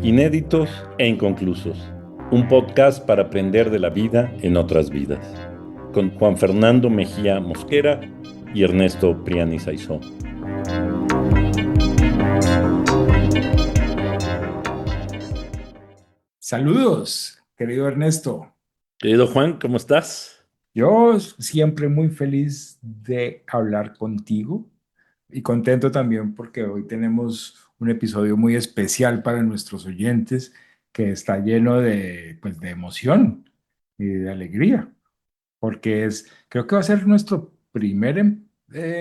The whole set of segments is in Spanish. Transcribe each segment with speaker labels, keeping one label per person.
Speaker 1: Inéditos e inconclusos. Un podcast para aprender de la vida en otras vidas. Con Juan Fernando Mejía Mosquera y Ernesto Priani Saizó.
Speaker 2: Saludos, querido Ernesto.
Speaker 1: Querido Juan, ¿cómo estás?
Speaker 2: Yo siempre muy feliz de hablar contigo y contento también porque hoy tenemos un episodio muy especial para nuestros oyentes que está lleno de emoción y de alegría, porque creo que va a ser nuestro primer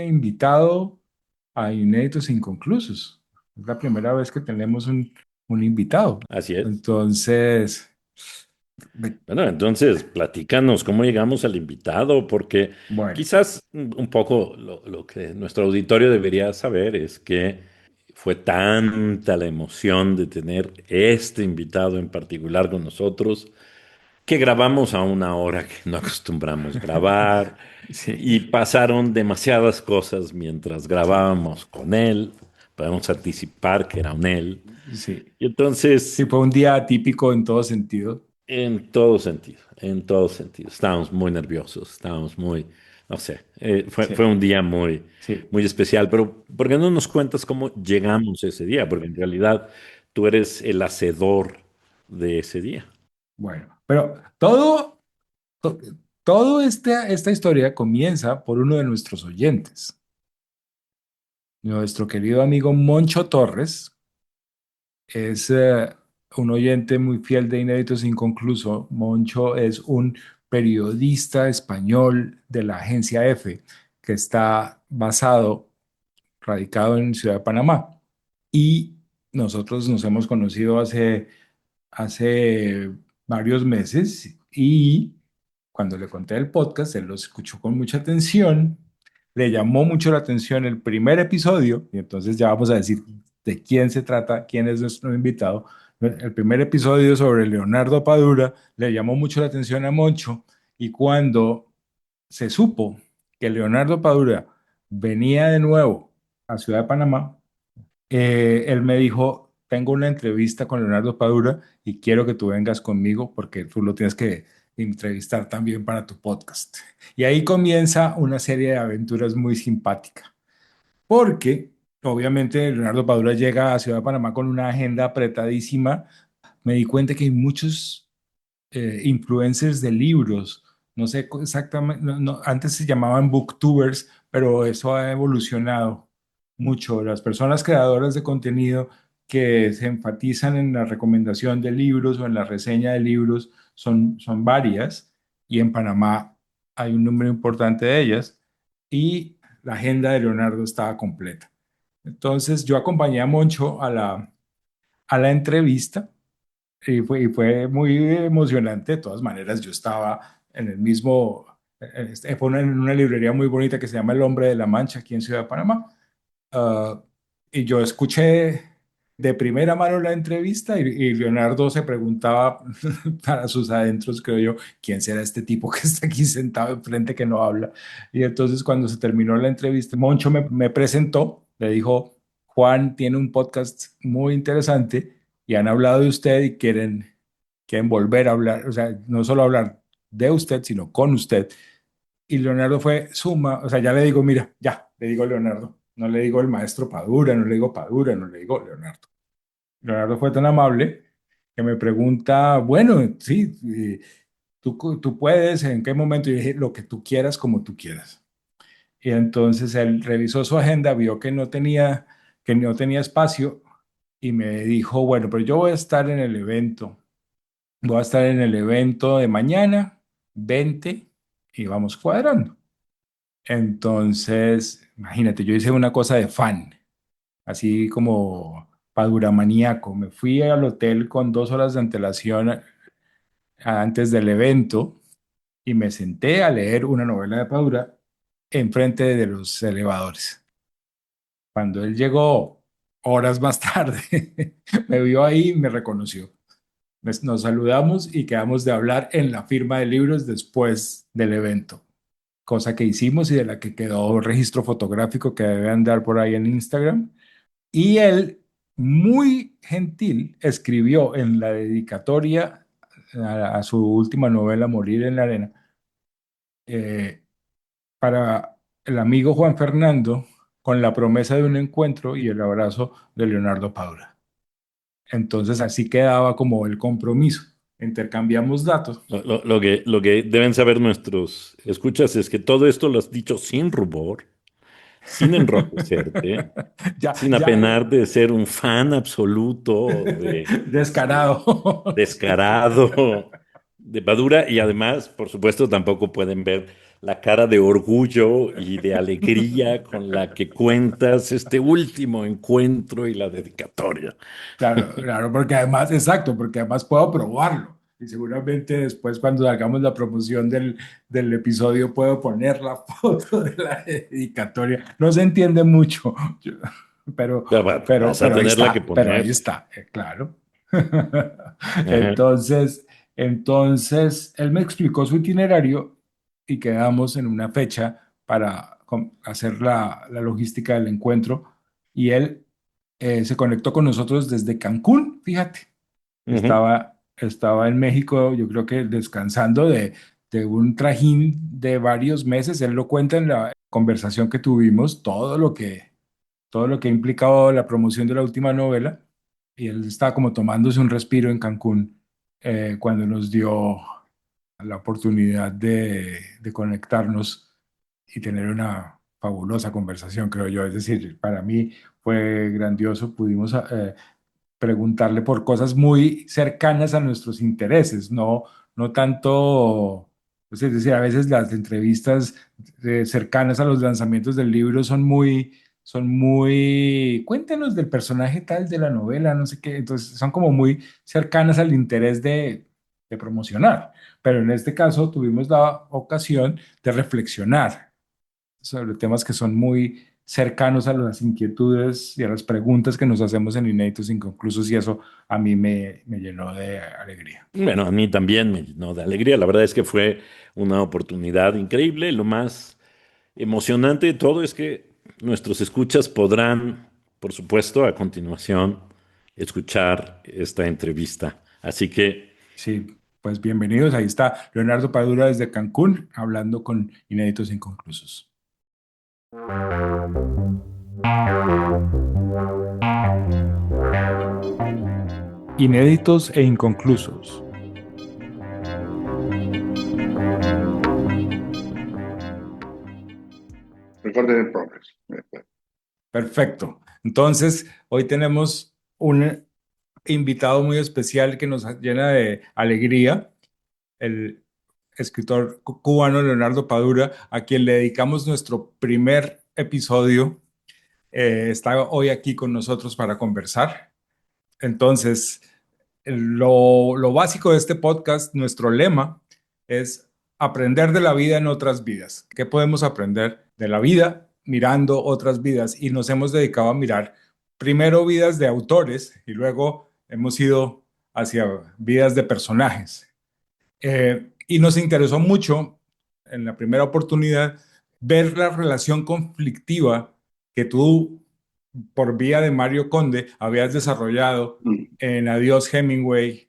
Speaker 2: invitado a Inéditos e Inconclusos. Es la primera vez que tenemos un invitado.
Speaker 1: Así es.
Speaker 2: Entonces,
Speaker 1: Bueno, entonces, platícanos cómo llegamos al invitado, porque
Speaker 2: bueno.
Speaker 1: quizás un poco lo que nuestro auditorio debería saber es que fue tanta la emoción de tener este invitado en particular con nosotros, que grabamos a una hora que no acostumbramos grabar
Speaker 2: Sí,
Speaker 1: y pasaron demasiadas cosas mientras
Speaker 2: sí,
Speaker 1: grabábamos con él. Podemos anticipar que era un él.
Speaker 2: sí.
Speaker 1: Y
Speaker 2: Sí,
Speaker 1: entonces,
Speaker 2: fue un día atípico en todo sentido.
Speaker 1: en todo sentido, estábamos muy nerviosos, estábamos muy, no sé, fue
Speaker 2: Sí,
Speaker 1: un día muy,
Speaker 2: sí.
Speaker 1: muy especial, pero ¿por qué no nos cuentas cómo llegamos ese día? Porque en realidad tú eres el hacedor de ese día.
Speaker 2: Bueno, pero to- todo esta historia comienza por uno de nuestros oyentes, nuestro querido amigo Moncho Torres. Es un oyente muy fiel de Inéditos Inconcluso. Moncho es un periodista español de la agencia F que está radicado en Ciudad de Panamá. Y nosotros nos hemos conocido hace varios meses y cuando le conté el podcast, él lo escuchó con mucha atención, le llamó mucho la atención el primer episodio y entonces ya vamos a decir de quién se trata, quién es nuestro invitado. El primer episodio sobre Leonardo Padura le llamó mucho la atención a Moncho y cuando se supo que Leonardo Padura venía de nuevo a Ciudad de Panamá, él me dijo, tengo una entrevista con Leonardo Padura y quiero que tú vengas conmigo porque tú lo tienes que entrevistar también para tu podcast. Y ahí comienza una serie de aventuras muy simpática, porque obviamente Leonardo Padura llega a Ciudad de Panamá con una agenda apretadísima. Me di cuenta que hay muchos influencers de libros. No sé exactamente, antes se llamaban booktubers, pero eso ha evolucionado mucho. Las personas creadoras de contenido que se enfatizan en la recomendación de libros o en la reseña de libros son varias y en Panamá hay un número importante de ellas y la agenda de Leonardo estaba completa. Entonces yo acompañé a Moncho a la entrevista y fue muy emocionante. De todas maneras, yo estaba en el mismo, fue en una librería muy bonita que se llama El Hombre de la Mancha, aquí en Ciudad de Panamá. Ah, y yo escuché de primera mano la entrevista y Leonardo se preguntaba para sus adentros, creo yo, ¿quién será este tipo que está aquí sentado enfrente que no habla? Y entonces cuando se terminó la entrevista, Moncho me presentó, le dijo, Juan tiene un podcast muy interesante y han hablado de usted y quieren volver a hablar, o sea, no solo hablar de usted, sino con usted. Y Leonardo fue o sea, ya le digo, mira, ya, le digo Leonardo, no le digo el maestro Padura, no le digo Padura, no le digo Leonardo. Leonardo fue tan amable que me pregunta, bueno, sí, tú puedes, ¿en qué momento? Y dije, lo que tú quieras, como tú quieras. Y entonces él revisó su agenda, vio que no tenía espacio y me dijo, bueno, pero yo voy a estar en el evento. Voy a estar en el evento de mañana, 20, y vamos cuadrando. Entonces, imagínate, yo hice una cosa de fan, así como paduramaníaco. Me fui al hotel con 2 horas de antelación antes del evento y me senté a leer una novela de Padura enfrente de los elevadores. Cuando él llegó, horas más tarde, me vio ahí y me reconoció. Nos saludamos y quedamos de hablar en la firma de libros después del evento. cosa que hicimos y de la que quedó registro fotográfico que debe andar por ahí en Instagram. Y él, muy gentil, escribió en la dedicatoria a su última novela, Morir en la Arena, eh, para el amigo Juan Fernando, con la promesa de un encuentro y el abrazo de Leonardo Padura. Entonces así quedaba como el compromiso. Intercambiamos datos.
Speaker 1: Lo que deben saber nuestros escuchas es que todo esto lo has dicho sin rubor, sin enrojecerte,
Speaker 2: Ya,
Speaker 1: sin
Speaker 2: ya,
Speaker 1: apenar de ser un fan absoluto de
Speaker 2: descarado. Sí.
Speaker 1: descarado de Padura y además, por supuesto, tampoco pueden ver la cara de orgullo y de alegría con la que cuentas este último encuentro y la dedicatoria.
Speaker 2: Claro, claro, porque además, exacto, porque además puedo probarlo. Y seguramente después cuando hagamos la promoción del episodio puedo poner la foto de la dedicatoria. No se entiende mucho, pero,
Speaker 1: Vas a
Speaker 2: pero
Speaker 1: tenerla que
Speaker 2: pero
Speaker 1: poner.
Speaker 2: ahí está, claro.
Speaker 1: Ajá.
Speaker 2: Entonces, entonces, él me explicó su itinerario y quedamos en una fecha para hacer la logística del encuentro. Y él se conectó con nosotros desde Cancún, fíjate.
Speaker 1: Ujú.
Speaker 2: Estaba en México, yo creo que descansando de un trajín de varios meses. Él lo cuenta en la conversación que tuvimos, todo lo que ha implicado la promoción de la última novela. Y él estaba como tomándose un respiro en Cancún cuando nos dio la oportunidad de conectarnos y tener una fabulosa conversación, creo yo. Es decir, para mí fue grandioso. Pudimos preguntarle por cosas muy cercanas a nuestros intereses, no tanto, pues, es decir, a veces las entrevistas cercanas a los lanzamientos del libro cuéntenos del personaje tal de la novela, no sé qué, entonces son como muy cercanas al interés de promocionar, pero en este caso tuvimos la ocasión de reflexionar sobre temas que son muy cercanos a las inquietudes y a las preguntas que nos hacemos en Inéditos Inconclusos y eso a mí me llenó de alegría.
Speaker 1: Bueno, a mí también me llenó de alegría. La verdad es que fue una oportunidad increíble. Lo más emocionante de todo es que nuestros escuchas podrán, por supuesto, a continuación, escuchar esta entrevista. Así que,
Speaker 2: Sí, pues bienvenidos. Ahí está Leonardo Padura desde Cancún hablando con Inéditos Inconclusos. Inéditos e Inconclusos.
Speaker 3: Recording in progress.
Speaker 2: Perfecto. Entonces, hoy tenemos un invitado muy especial que nos llena de alegría, el escritor cubano Leonardo Padura, a quien le dedicamos nuestro primer episodio. Está hoy aquí con nosotros para conversar. Entonces, lo básico de este podcast, nuestro lema es aprender de la vida en otras vidas. ¿Qué podemos aprender de la vida mirando otras vidas? Y nos hemos dedicado a mirar primero vidas de autores y luego hemos ido hacia vidas de personajes. Y nos interesó mucho en la primera oportunidad ver la relación conflictiva que tú, por vía de Mario Conde, habías desarrollado
Speaker 3: Mm,
Speaker 2: en Adiós Hemingway,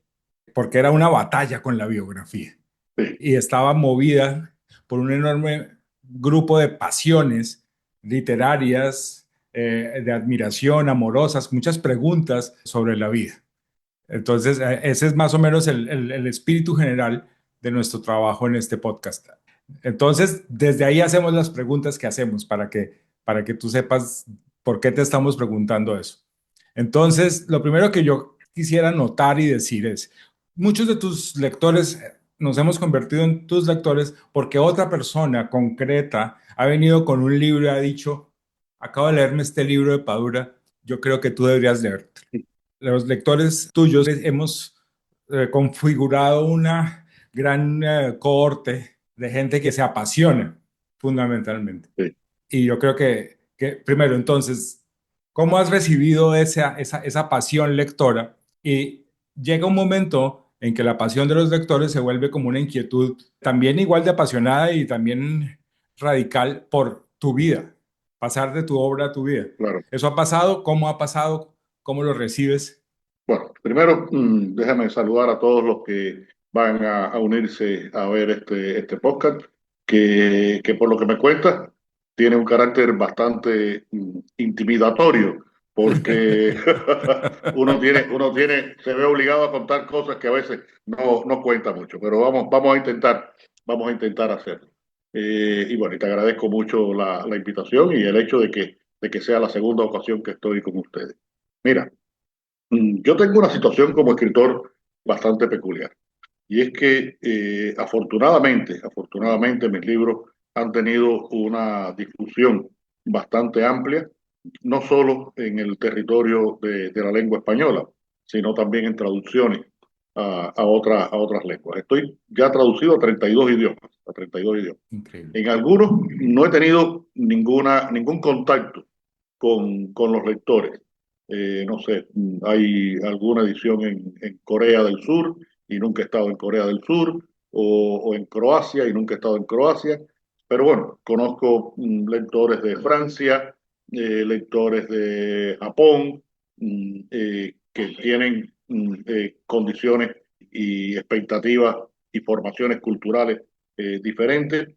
Speaker 2: porque era una batalla con la biografía
Speaker 3: sí,
Speaker 2: y estaba movida por un enorme grupo de pasiones literarias, de admiración, amorosas, muchas preguntas sobre la vida. Entonces, ese es más o menos el espíritu general de nuestro trabajo en este podcast. Entonces, desde ahí hacemos las preguntas que hacemos para que tú sepas por qué te estamos preguntando eso. Entonces, lo primero que yo quisiera notar y decir es, muchos de tus lectores nos hemos convertido en tus lectores porque otra persona concreta ha venido con un libro y ha dicho, acabo de leerme este libro de Padura, yo creo que tú deberías leer. Los lectores tuyos hemos configurado una gran cohorte de gente que se apasiona fundamentalmente.
Speaker 3: sí.
Speaker 2: Y yo creo que primero, entonces, ¿cómo has recibido esa pasión lectora? Y llega un momento en que la pasión de los lectores se vuelve como una inquietud también igual de apasionada y también radical por tu vida, pasar de tu obra a tu vida.
Speaker 3: claro.
Speaker 2: ¿Eso ha pasado? ¿Cómo ha pasado? ¿Cómo lo recibes?
Speaker 3: Bueno, primero déjame saludar a todos los que van a unirse a ver este podcast, que por lo que me cuenta tiene un carácter bastante intimidatorio, porque se ve obligado a contar cosas que a veces no cuenta mucho, pero vamos a intentar hacerlo. Y bueno, y te agradezco mucho la invitación y el hecho de que sea la segunda ocasión que estoy con ustedes. Mira. Yo tengo una situación como escritor bastante peculiar y es que afortunadamente mis libros han tenido una difusión bastante amplia, no solo en el territorio de la lengua española, sino también en traducciones a otras lenguas. Estoy ya traducido a 32 idiomas, a 32 idiomas.
Speaker 2: Increíble.
Speaker 3: En algunos no he tenido ningún contacto con los lectores. No sé, hay alguna edición en Corea del Sur y nunca he estado en Corea del Sur, o en Croacia y nunca he estado en Croacia. Pero bueno, conozco lectores de Francia, lectores de Japón, que tienen condiciones y expectativas y formaciones culturales diferentes,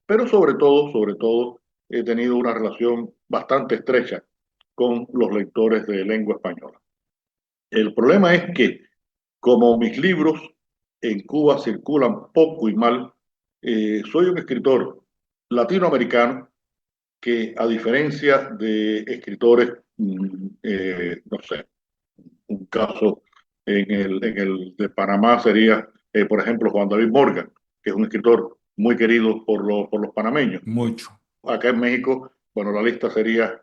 Speaker 3: pero sobre todo, he tenido una relación bastante estrecha con los lectores de lengua española. El problema es que, como mis libros en Cuba circulan poco y mal, soy un escritor latinoamericano que, a diferencia de escritores, no sé, un caso en el de Panamá sería, por ejemplo, Juan David Morgan, que es un escritor muy querido por los panameños.
Speaker 2: Mucho.
Speaker 3: Acá en México, bueno, la lista sería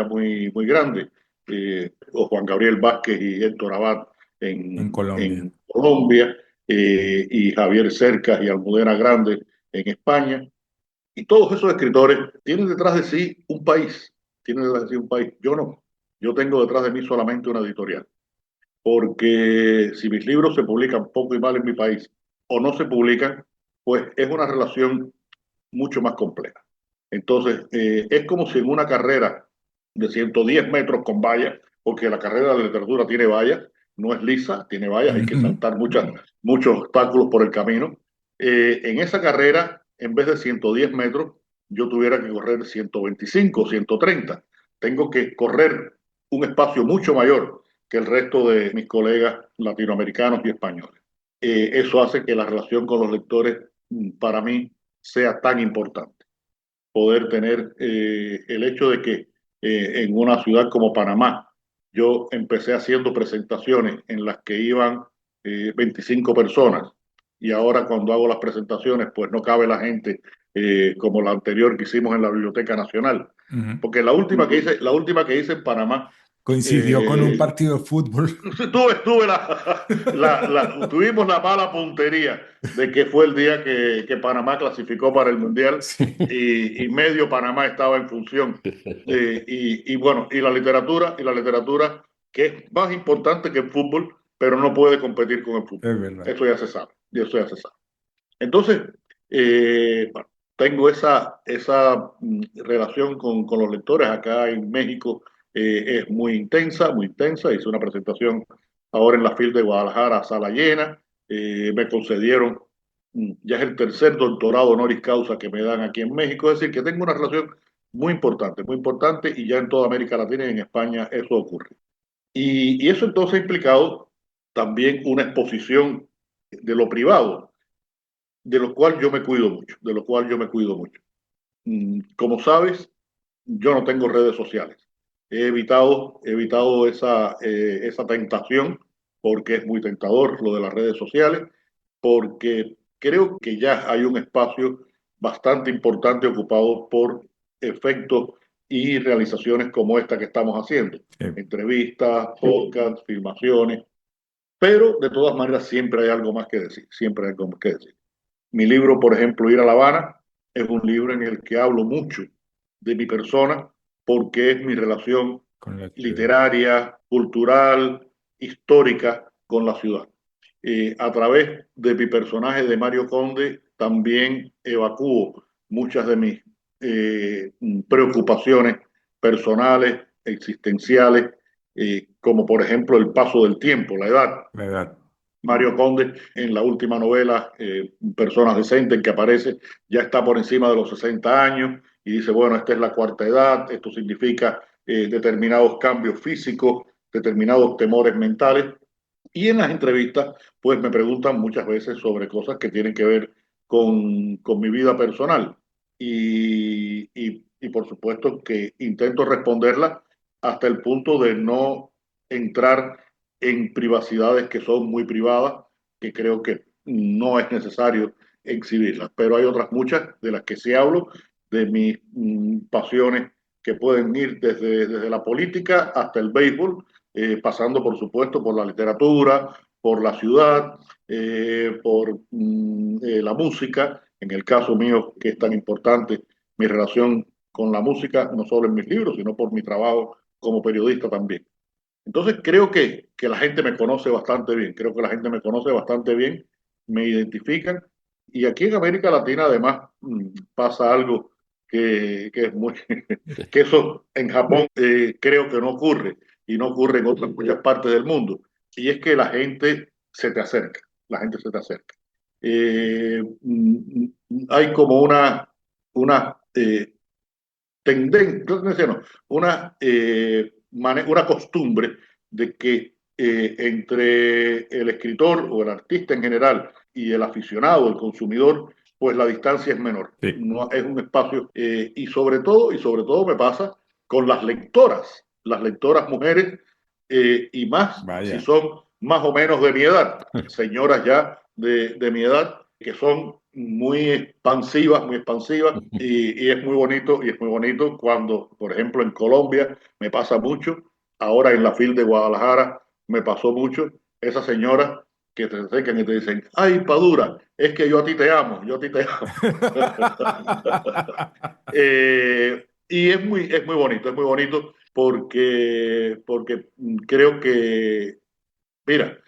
Speaker 3: muy grande. O Juan Gabriel Vázquez y Héctor Abad
Speaker 2: En Colombia.
Speaker 3: en Colombia, y Javier Cercas y Almudena Grande en España. Y todos esos escritores tienen detrás de sí un país, tienen detrás de sí un país. Yo no, yo tengo detrás de mí solamente una editorial, porque si mis libros se publican poco y mal en mi país o no se publican, pues es una relación mucho más compleja. Entonces, es como si en una carrera de 110 metros con vallas, porque la carrera de literatura tiene vallas, no es lisa, tiene vallas, hay que saltar muchos obstáculos por el camino. En esa carrera, en vez de 110 metros, yo tuviera que correr 125, 130. Tengo que correr un espacio mucho mayor que el resto de mis colegas latinoamericanos y españoles. Eso hace que la relación con los lectores, para mí, sea tan importante. Poder tener el hecho de que en una ciudad como Panamá, yo empecé haciendo presentaciones en las que iban 25 personas, y ahora cuando hago las presentaciones pues no cabe la gente, como la anterior que hicimos en la Biblioteca Nacional, porque la última que hice en Panamá,
Speaker 2: Coincidió con un
Speaker 3: eh,
Speaker 2: partido de fútbol.
Speaker 3: tuvimos la mala puntería de que fue el día que Panamá clasificó para el Mundial,
Speaker 2: Sí.
Speaker 3: y medio Panamá estaba en función. Y bueno, y la literatura, que es más importante que el fútbol, pero no puede competir con el fútbol.
Speaker 2: Es verdad.
Speaker 3: Eso ya se sabe, y eso ya se sabe. Entonces, bueno, tengo esa relación con los lectores acá en México. Es muy intensa. Hice una presentación ahora en la FIL de Guadalajara, sala llena. Me concedieron, ya es el tercer doctorado honoris causa que me dan aquí en México. Es decir, que tengo una relación muy importante, y ya en toda América Latina y en España eso ocurre. Y eso entonces ha implicado también una exposición de lo privado, de lo cual yo me cuido mucho, de lo cual yo me cuido mucho. Como sabes, yo no tengo redes sociales. He evitado esa tentación, porque es muy tentador lo de las redes sociales, porque creo que ya hay un espacio bastante importante ocupado por efectos y realizaciones como esta que estamos haciendo, entrevistas, podcasts, filmaciones, pero de todas maneras siempre hay algo más que decir, siempre hay algo más que decir. Mi libro, por ejemplo, Ir a La Habana, es un libro en el que hablo mucho de mi persona, porque es mi relación
Speaker 2: Con la ciudad.
Speaker 3: literaria, cultural, histórica con la ciudad. A través de mi personaje de Mario Conde, también evacúo muchas de mis preocupaciones personales, existenciales, como por ejemplo el paso del tiempo, la edad.
Speaker 2: ¿Verdad?
Speaker 3: Mario Conde, en la última novela, Personas Decentes, en que aparece, ya está por encima de los 60 años y dice, bueno, esta es la cuarta edad, esto significa determinados cambios físicos, determinados temores mentales. Y en las entrevistas, pues me preguntan muchas veces sobre cosas que tienen que ver con mi vida personal. Y por supuesto que intento responderlas hasta el punto de no entrar en privacidades que son muy privadas, que creo que no es necesario exhibirlas. Pero hay otras muchas de las que sí hablo, de mis pasiones que pueden ir desde la política hasta el béisbol, pasando por supuesto por la literatura, por la ciudad, por la música. En el caso mío, que es tan importante mi relación con la música, no solo en mis libros, sino por mi trabajo como periodista también. Entonces creo que la gente me conoce bastante bien, creo que la gente me conoce bastante bien, me identifican. Y aquí en América Latina además pasa algo que es muy, que eso en Japón creo que no ocurre y no ocurre en otras muchas partes del mundo. Y es que la gente se te acerca, la gente se te acerca. Hay como una tendencia, no, una costumbre de que entre el escritor o el artista en general y el aficionado, el consumidor, pues la distancia es menor.
Speaker 2: Sí.
Speaker 3: No es un espacio, y sobre todo me pasa con las lectoras mujeres, y más si
Speaker 2: Vaya.
Speaker 3: son más o menos de mi edad, señoras ya de mi edad, que son muy expansivas, y es muy bonito cuando, por ejemplo, en Colombia me pasa mucho, ahora en la FIL de Guadalajara me pasó mucho, esas señoras que te acercan y te dicen, ay, Padura, es que yo a ti te amo, yo a ti te amo. Y es muy bonito porque creo que, mira,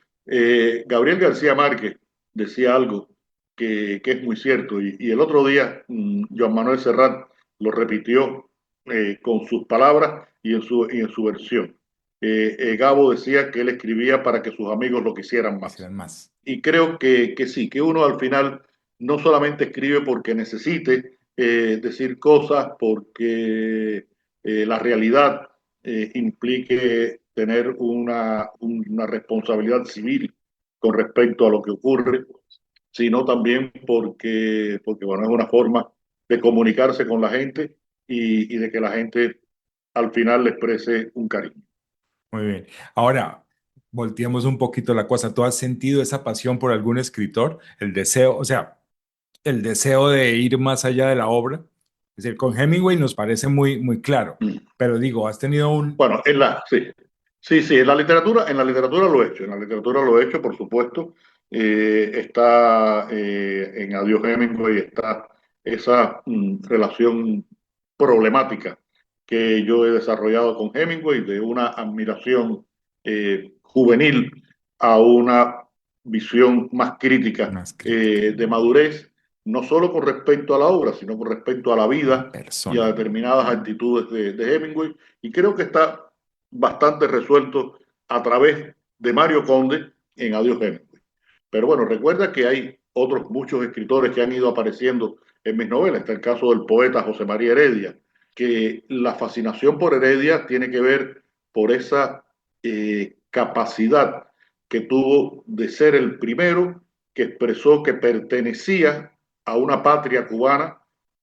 Speaker 3: Gabriel García Márquez decía algo que es muy cierto, y el otro día Joan Manuel Serrat lo repitió con sus palabras y en su versión. Gabo decía que él escribía para que sus amigos lo quisieran más.
Speaker 2: Quisieran más.
Speaker 3: Y creo que sí, que uno al final no solamente escribe porque necesite decir cosas, porque la realidad implique tener una responsabilidad civil con respecto a lo que ocurre, sino también porque bueno, es una forma de comunicarse con la gente y de que la gente al final le exprese un cariño.
Speaker 2: Muy bien. Ahora, volteemos un poquito la cosa. ¿Tú has sentido esa pasión por algún escritor? El deseo, o sea, el deseo de ir más allá de la obra. Es decir, con Hemingway nos parece muy, muy claro, pero digo, has tenido un...
Speaker 3: Bueno, sí, sí, sí, en la literatura lo he hecho, en la literatura lo he hecho, por supuesto. Está en Adiós Hemingway, está esa relación problemática que yo he desarrollado con Hemingway, de una admiración juvenil a una visión más crítica,
Speaker 2: Más crítica,
Speaker 3: de madurez, no solo con respecto a la obra, sino con respecto a la
Speaker 2: a la
Speaker 3: vida y a
Speaker 2: persona.
Speaker 3: determinadas actitudes de Hemingway, y creo que está bastante resuelto a través de Mario Conde en Adiós Hemingway. Pero bueno, recuerda que hay otros muchos escritores que han ido apareciendo en mis novelas. Está el caso del poeta José María Heredia, que la fascinación por Heredia tiene que ver por esa capacidad que tuvo de ser el primero que expresó que pertenecía a una patria cubana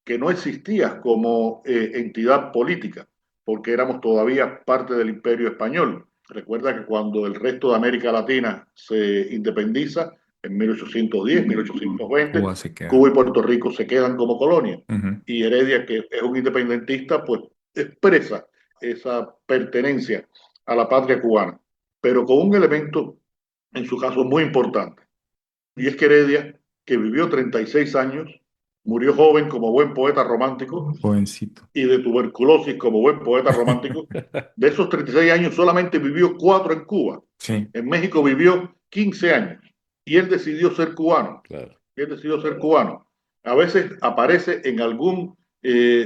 Speaker 3: que no existía como entidad política, porque éramos todavía parte del Imperio Español. Recuerda que cuando el resto de América Latina se independiza, en 1810, 1820,
Speaker 2: Cuba se queda.
Speaker 3: Cuba y Puerto Rico se quedan como colonia.
Speaker 2: Ujú.
Speaker 3: Y Heredia, que es un independentista, pues expresa esa pertenencia a la patria cubana, pero con un elemento, en su caso, muy importante. Y es que Heredia, que vivió 36 años, murió joven como buen poeta romántico,
Speaker 2: Jovencito.
Speaker 3: y de tuberculosis como buen poeta romántico. De esos 36 años solamente vivió 4 en Cuba.
Speaker 2: Sí.
Speaker 3: En México vivió 15 años y él decidió ser cubano.
Speaker 1: Claro.
Speaker 3: Él decidió ser cubano. A veces aparece en algún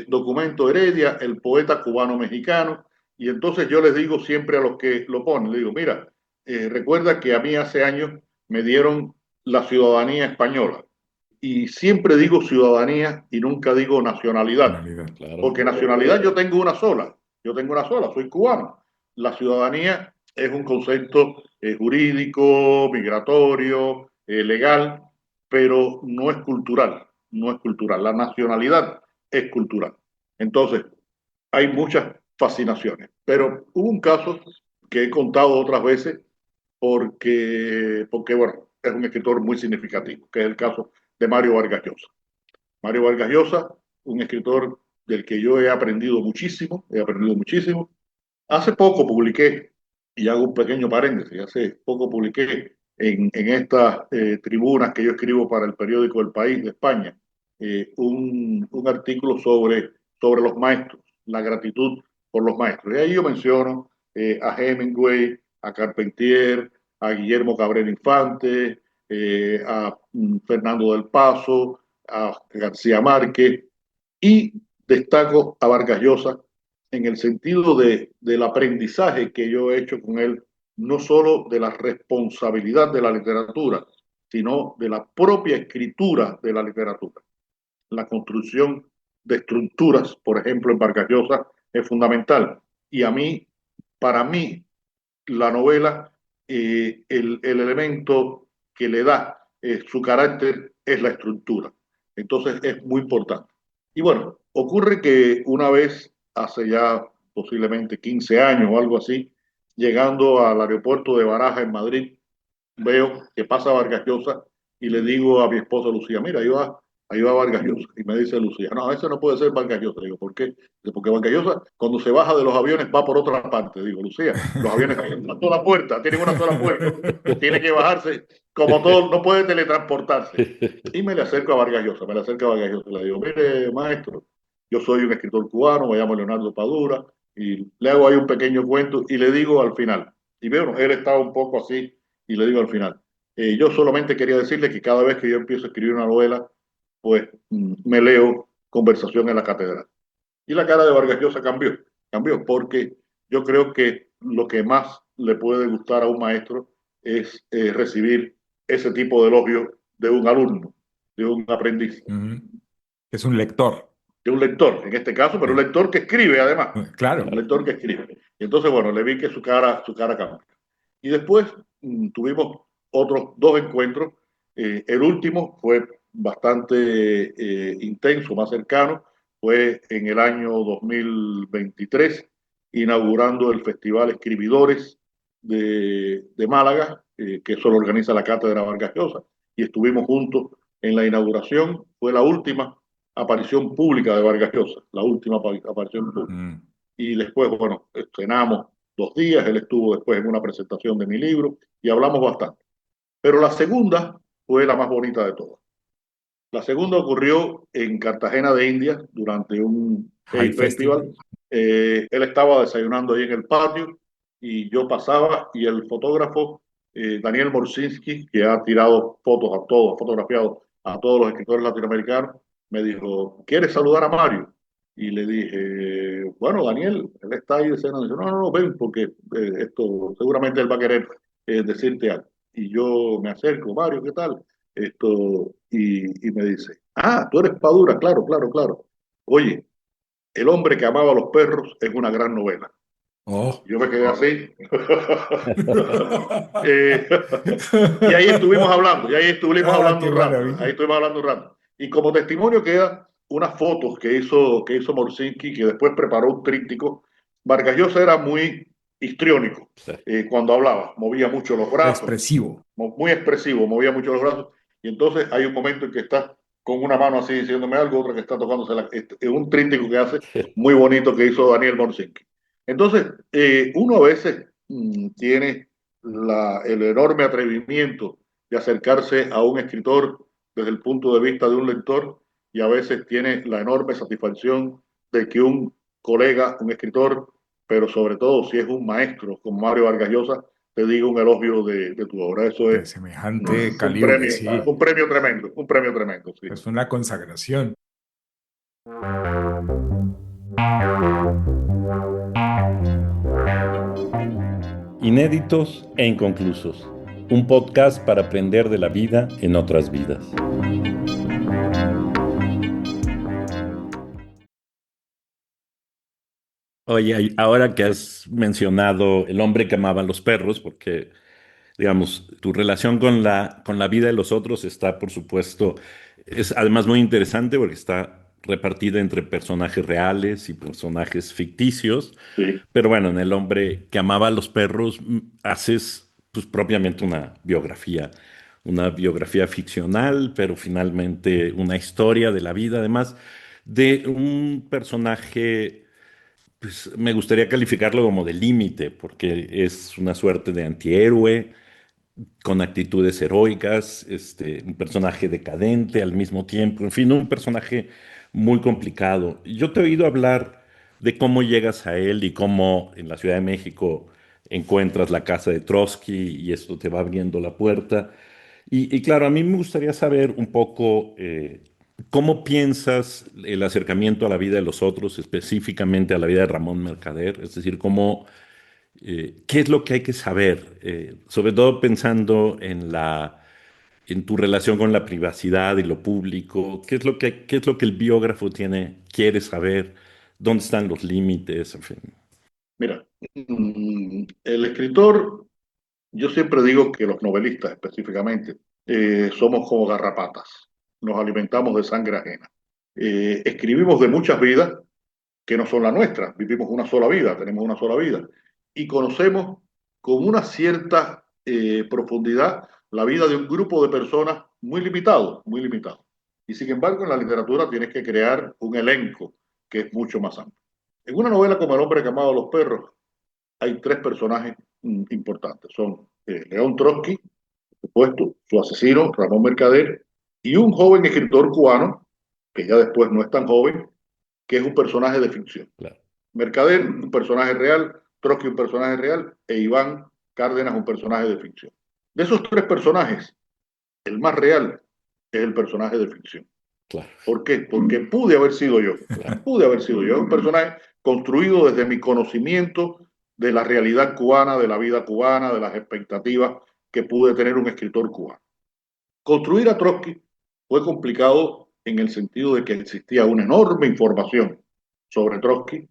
Speaker 3: Documento Heredia, el poeta cubano-mexicano, y entonces yo les digo siempre a los que lo ponen, les digo, mira, recuerda que a mí hace años me dieron la ciudadanía española, y siempre digo ciudadanía y nunca digo nacionalidad,
Speaker 2: Nacionalidad.
Speaker 1: Claro.
Speaker 3: porque nacionalidad yo tengo una sola, soy cubano. La ciudadanía es un concepto jurídico, migratorio, legal, pero no es cultural, no es cultural. La nacionalidad es cultural. Entonces, hay muchas fascinaciones, pero hubo un caso que he contado otras veces porque bueno, es un escritor muy significativo, que es el caso de Mario Vargas Llosa. Mario Vargas Llosa, un escritor del que yo he aprendido muchísimo. Hace poco publiqué, y hago un pequeño paréntesis, hace poco publiqué en estas tribunas que yo escribo para el periódico El País de España, un artículo sobre los maestros, la gratitud por los maestros. Y ahí yo menciono a Hemingway, a Carpentier, a Guillermo Cabrera Infante, a Fernando del Paso, a García Márquez, y destaco a Vargas Llosa en el sentido del aprendizaje que yo he hecho con él, no solo de la responsabilidad de la literatura, sino de la propia escritura de la literatura. La construcción de estructuras, por ejemplo, en Vargas Llosa, es fundamental. Y para mí, la novela, el elemento que le da su carácter es la estructura. Entonces es muy importante. Y bueno, ocurre que una vez, hace ya posiblemente 15 años o algo así, llegando al aeropuerto de Baraja en Madrid, veo que pasa Vargas Llosa y le digo a mi esposa Lucía, mira, ahí va Vargas Llosa. Y me dice Lucía, no, ese no puede ser Vargas Llosa. Digo, ¿por qué? Dice, porque Vargas Llosa, cuando se baja de los aviones, va por otra parte. Digo, Lucía, los aviones tienen una sola puerta, tienen una sola puerta. Tiene que bajarse, como todo, no puede teletransportarse. Y me le acerco a Vargas Llosa, me le acerco a Vargas Llosa. Le digo, mire, maestro, yo soy un escritor cubano, me llamo Leonardo Padura, y le hago ahí un pequeño cuento y le digo al final. Y veo, él estaba un poco así, y le digo al final, yo solamente quería decirle que cada vez que yo empiezo a escribir una novela, pues me leo Conversación en la Catedral. Y la cara de Vargas Llosa cambió, porque yo creo que lo que más le puede gustar a un maestro es recibir ese tipo de elogio de un alumno, de un aprendiz,
Speaker 2: Es un lector.
Speaker 3: de un lector, en este caso, pero un lector que escribe además,
Speaker 2: Claro.
Speaker 3: un lector que escribe. Y entonces, bueno, le vi que su cara cambió. Y después tuvimos otros dos encuentros. El último fue bastante intenso, más cercano. Fue en el año 2023, inaugurando el Festival Escribidores de Málaga, que eso lo organiza la Cátedra Vargas Llosa. Y estuvimos juntos en la inauguración. Fue la última aparición pública de Vargas Llosa, la última aparición pública. Y después, bueno, cenamos 2 días, él estuvo después en una presentación de mi libro y hablamos bastante. Pero la segunda fue la más bonita de todas. La segunda ocurrió en Cartagena de Indias durante un
Speaker 2: High
Speaker 3: festival. Él estaba desayunando ahí en el patio y yo pasaba y el fotógrafo Daniel Morsinski, que ha tirado fotos a todos, ha fotografiado a todos los escritores latinoamericanos, me dijo, ¿quieres saludar a Mario? Y le dije, bueno, Daniel, él está ahí desayunando. Dice, no, no, no, ven, porque esto seguramente él va a querer decirte algo. Y yo me acerco, Mario, ¿qué tal? Y me dice, ah, tú eres Padura, claro, claro, claro. Oye, El hombre que amaba a los perros es una gran novela.
Speaker 2: Oh.
Speaker 3: Yo me quedé así. Eh, y ahí estuvimos hablando,
Speaker 2: Qué
Speaker 3: un rato, ahí
Speaker 2: maravilla.
Speaker 3: estuvimos hablando un rato. Y como testimonio queda unas fotos que hizo Morsinski, que después preparó un tríptico. Vargas Llosa era muy histriónico cuando hablaba, movía mucho los brazos,
Speaker 2: Expresivo.
Speaker 3: muy expresivo, movía mucho los brazos. Y entonces hay un momento en que está con una mano así diciéndome algo, otra que está tocándose un tríptico que hace muy bonito que hizo Daniel Morsinski. Entonces, uno a veces tiene el enorme atrevimiento de acercarse a un escritor desde el punto de vista de un lector y a veces tiene la enorme satisfacción de que un colega, un escritor, pero sobre todo si es un maestro como Mario Vargas Llosa, te diga un elogio de tu obra. Eso
Speaker 2: De
Speaker 3: es
Speaker 2: semejante
Speaker 3: un
Speaker 2: calibre,
Speaker 3: premio,
Speaker 2: sí.
Speaker 3: un premio tremendo, un premio tremendo, sí.
Speaker 2: Es una consagración.
Speaker 1: Inéditos e inconclusos. Un podcast para aprender de la vida en otras vidas. Oye, ahora que has mencionado el hombre que amaba a los perros, porque, digamos, tu relación con la vida de los otros está, por supuesto, es además muy interesante porque está repartida entre personajes reales y personajes ficticios.
Speaker 3: Sí,
Speaker 1: Pero bueno, en el hombre que amaba a los perros, haces pues propiamente una biografía ficcional, pero finalmente una historia de la vida, además de un personaje, pues me gustaría calificarlo como de límite, porque es una suerte de antihéroe con actitudes heroicas, un personaje decadente al mismo tiempo, en fin, un personaje muy complicado. Yo te he oído hablar de cómo llegas a él y cómo en la Ciudad de México encuentras la casa de Trotsky y esto te va abriendo la puerta. Y claro, a mí me gustaría saber un poco cómo piensas el acercamiento a la vida de los otros, específicamente a la vida de Ramón Mercader, es decir, cómo ¿qué es lo que hay que saber? Sobre todo pensando en en tu relación con la privacidad y lo público. ¿Qué es lo que el biógrafo quiere saber? ¿Dónde están los límites? En fin.
Speaker 3: mira, el escritor, yo siempre digo que los novelistas específicamente somos como garrapatas, nos alimentamos de sangre ajena. Escribimos de muchas vidas que no son las nuestras, vivimos una sola vida, tenemos una sola vida, y conocemos con una cierta profundidad la vida de un grupo de personas muy limitado, muy limitado. Y sin embargo, en la literatura tienes que crear un elenco que es mucho más amplio. En una novela como El hombre que amaba a los perros, hay tres personajes importantes. Son León Trotsky, por supuesto, su asesino, Ramón Mercader, y un joven escritor cubano, que ya después no es tan joven, que es un personaje de ficción.
Speaker 1: Claro,
Speaker 3: Mercader, un personaje real, Trotsky, un personaje real, e Iván Cárdenas, un personaje de ficción. De esos tres personajes, el más real es el personaje de ficción.
Speaker 1: claro,
Speaker 3: ¿Por qué? Porque pude haber sido yo.
Speaker 1: claro.
Speaker 3: Pude haber sido yo. Es un personaje construido desde mi conocimiento de la realidad cubana, de la vida cubana, de las expectativas que pude tener un escritor cubano. Construir a Trotsky fue complicado en el sentido de que existía una enorme información sobre Trotsky,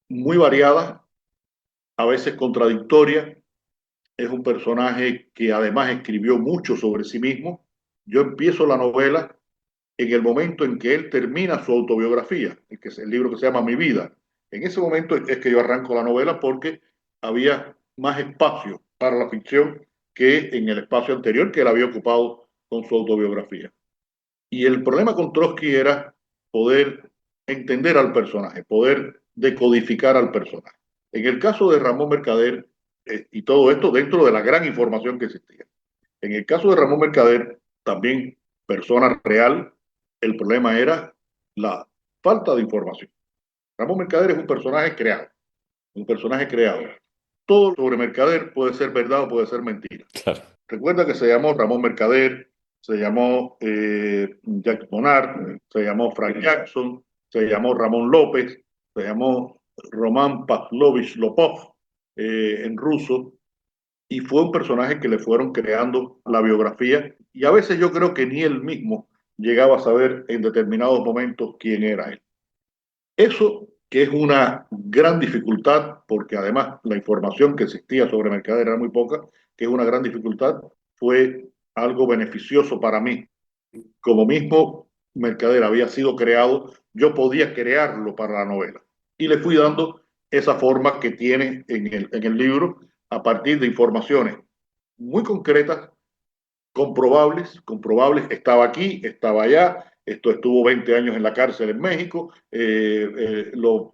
Speaker 3: muy variada, a veces contradictoria. Es un personaje que además escribió mucho sobre sí mismo. Yo empiezo la novela en el momento en que él termina su autobiografía, que es el libro que se llama Mi vida. En ese momento es que yo arranco la novela porque había más espacio para la ficción que en el espacio anterior que él había ocupado con su autobiografía. Y el problema con Trotsky era poder entender al personaje, poder decodificar al personaje. En el caso de Ramón Mercader, y todo esto dentro de la gran información que existía. En el caso de Ramón Mercader, también persona real, el problema era la falta de información. Ramón Mercader es un personaje creado, un personaje creado. Todo sobre Mercader puede ser verdad o puede ser mentira.
Speaker 1: Claro.
Speaker 3: Recuerda que se llamó Ramón Mercader, se llamó Jacques Monard, se llamó Frank Jackson, se llamó Ramón López, se llamó Román Pavlovich Lopov en ruso, y fue un personaje que le fueron creando la biografía, y a veces yo creo que ni él mismo llegaba a saber en determinados momentos quién era él. Eso que es una gran dificultad, porque además la información que existía sobre Mercader era muy poca, que es una gran dificultad, fue algo beneficioso para mí. Como mismo Mercader había sido creado, yo podía crearlo para la novela. Y le fui dando esa forma que tiene en el libro a partir de informaciones muy concretas, comprobables, estaba aquí, estaba allá, esto estuvo 20 años en la cárcel en México, los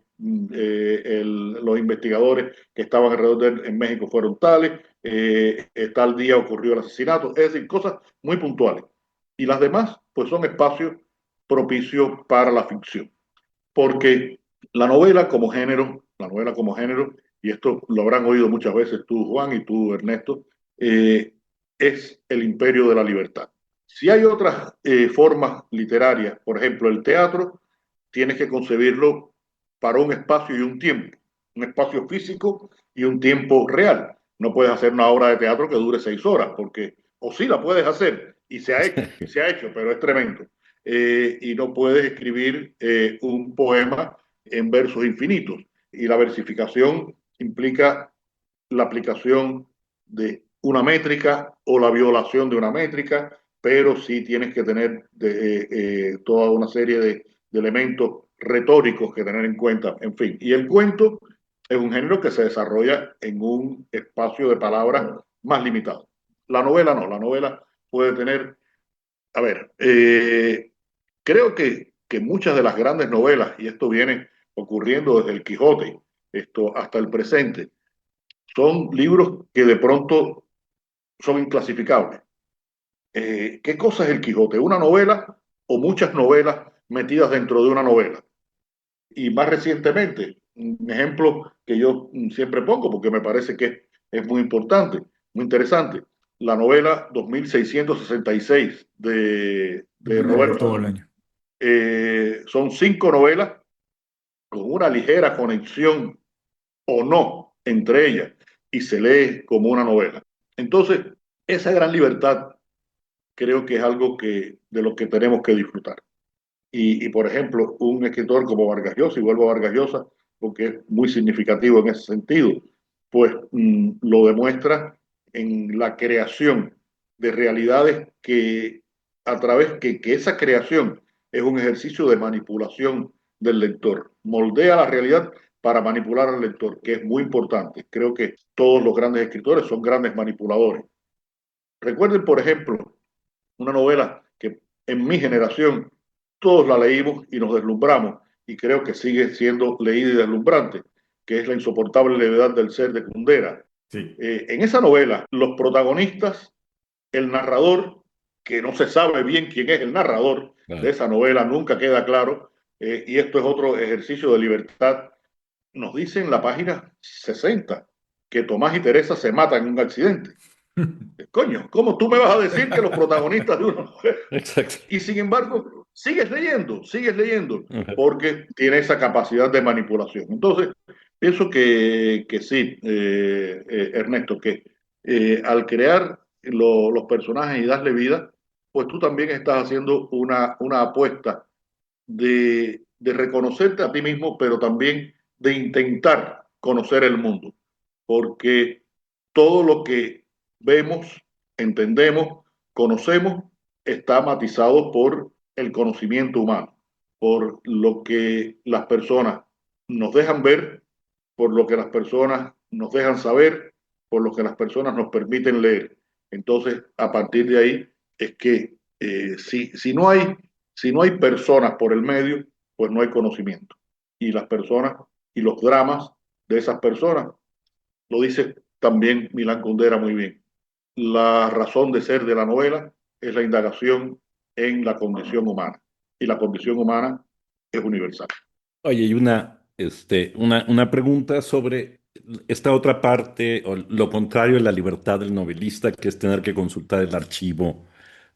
Speaker 3: investigadores que estaban alrededor de él en México fueron tales, tal día ocurrió el asesinato, es decir, cosas muy puntuales. Y las demás, pues son espacios propicios para la ficción, porque la novela como género, y esto lo habrán oído muchas veces tú, Juan, y tú, Ernesto, eh, es el imperio de la libertad. Si hay otras formas literarias, por ejemplo, el teatro, tienes que concebirlo para un espacio y un espacio físico y un tiempo real. No puedes hacer una obra de teatro que dure 6 horas, porque, o sí la puedes hacer, y se ha hecho, pero es tremendo. Y no puedes escribir un poema en versos infinitos. Y la versificación implica la aplicación de una métrica o la violación de una métrica, pero sí tienes que tener toda una serie de elementos retóricos que tener en cuenta, en fin. Y el cuento es un género que se desarrolla en un espacio de palabras más limitado. La novela no, la novela puede tener, a ver, creo que muchas de las grandes novelas, y esto viene ocurriendo desde el Quijote esto hasta el presente, son libros que de pronto son inclasificables. ¿Qué cosa es el Quijote? ¿Una novela o muchas novelas metidas dentro de una novela? Y más recientemente, un ejemplo que yo siempre pongo porque me parece que es muy importante, muy interesante, la novela 2666 de
Speaker 2: Me leí
Speaker 3: Roberto.
Speaker 2: todo el año.
Speaker 3: Son 5 novelas con una ligera conexión o no entre ellas y se lee como una novela. Entonces, esa gran libertad creo que es algo de lo que tenemos que disfrutar. Por ejemplo, un escritor como Vargas Llosa, y vuelvo a Vargas Llosa porque es muy significativo en ese sentido, pues lo demuestra en la creación de realidades que a través que esa creación es un ejercicio de manipulación del lector, moldea la realidad para manipular al lector, que es muy importante. Creo que todos los grandes escritores son grandes manipuladores. Recuerden, por ejemplo, una novela que en mi generación todos la leímos y nos deslumbramos, y creo que sigue siendo leída y deslumbrante, que es La insoportable levedad del ser de Kundera.
Speaker 2: Sí.
Speaker 3: En esa novela, los protagonistas, el narrador, que no se sabe bien quién es el narrador de
Speaker 1: Claro.
Speaker 3: esa novela, nunca queda claro, y esto es otro ejercicio de libertad, nos dice en la página 60 que Tomás y Teresa se matan en un accidente. Coño, ¿cómo tú me vas a decir que los protagonistas de una novela?
Speaker 1: Exacto.
Speaker 3: Y sin embargo, sigues leyendo,
Speaker 1: Ajá.
Speaker 3: porque tiene esa capacidad de manipulación. Entonces, pienso que sí, Ernesto, que al crear los personajes y darle vida, pues tú también estás haciendo una apuesta de reconocerte a ti mismo, pero también de intentar conocer el mundo, porque todo lo que vemos, entendemos, conocemos, está matizado por el conocimiento humano, por lo que las personas nos dejan ver, por lo que las personas nos dejan saber, por lo que las personas nos permiten leer. Entonces, a partir de ahí es que si no hay personas por el medio, pues no hay conocimiento. Y las personas y los dramas de esas personas, lo dice también Milán Kundera muy bien. La razón de ser de la novela es la indagación en la condición humana. Y la condición humana es universal.
Speaker 1: Oye, y una pregunta sobre esta otra parte, o lo contrario de la libertad del novelista, que es tener que consultar el archivo